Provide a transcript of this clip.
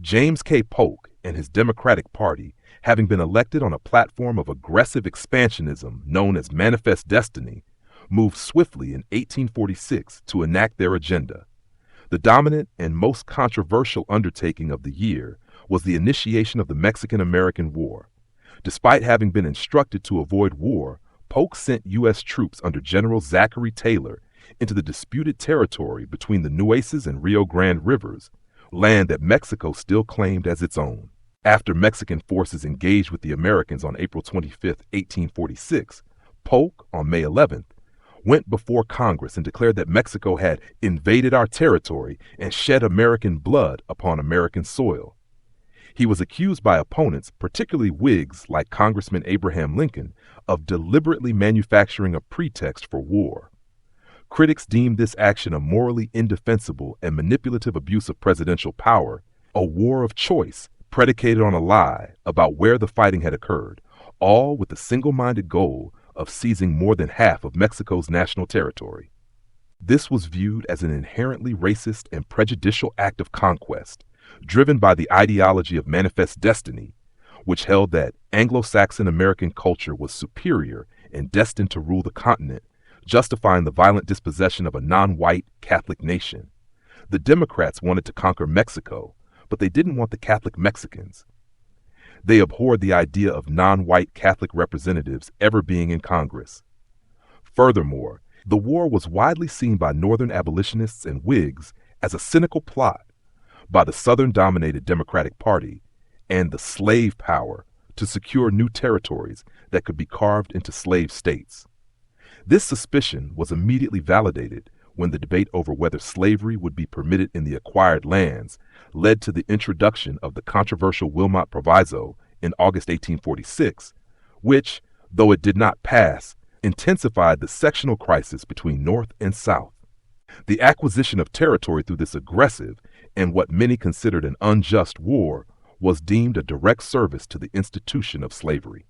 James K. Polk and his Democratic Party, having been elected on a platform of aggressive expansionism known as Manifest Destiny, moved swiftly in 1846 to enact their agenda. The dominant and most controversial undertaking of the year was the initiation of the Mexican-American War. Despite having been instructed to avoid war, Polk sent U.S. troops under General Zachary Taylor into the disputed territory between the Nueces and Rio Grande rivers, land that Mexico still claimed as its own. After Mexican forces engaged with the Americans on April 25, 1846, Polk, on May 11th, went before Congress and declared that Mexico had invaded our territory and shed American blood upon American soil. He was accused by opponents, particularly Whigs like Congressman Abraham Lincoln, of deliberately manufacturing a pretext for war. Critics deemed this action a morally indefensible and manipulative abuse of presidential power, a war of choice predicated on a lie about where the fighting had occurred, all with the single-minded goal of seizing more than half of Mexico's national territory. This was viewed as an inherently racist and prejudicial act of conquest, driven by the ideology of Manifest Destiny, which held that Anglo-Saxon American culture was superior and destined to rule the continent, justifying the violent dispossession of a non-white Catholic nation. The Democrats wanted to conquer Mexico, but they didn't want the Catholic Mexicans. They abhorred the idea of non-white Catholic representatives ever being in Congress. Furthermore, the war was widely seen by Northern abolitionists and Whigs as a cynical plot by the Southern-dominated Democratic Party and the slave power to secure new territories that could be carved into slave states. This suspicion was immediately validated when the debate over whether slavery would be permitted in the acquired lands led to the introduction of the controversial Wilmot Proviso in August 1846, which, though it did not pass, intensified the sectional crisis between North and South. The acquisition of territory through this aggressive and what many considered an unjust war was deemed a direct service to the institution of slavery.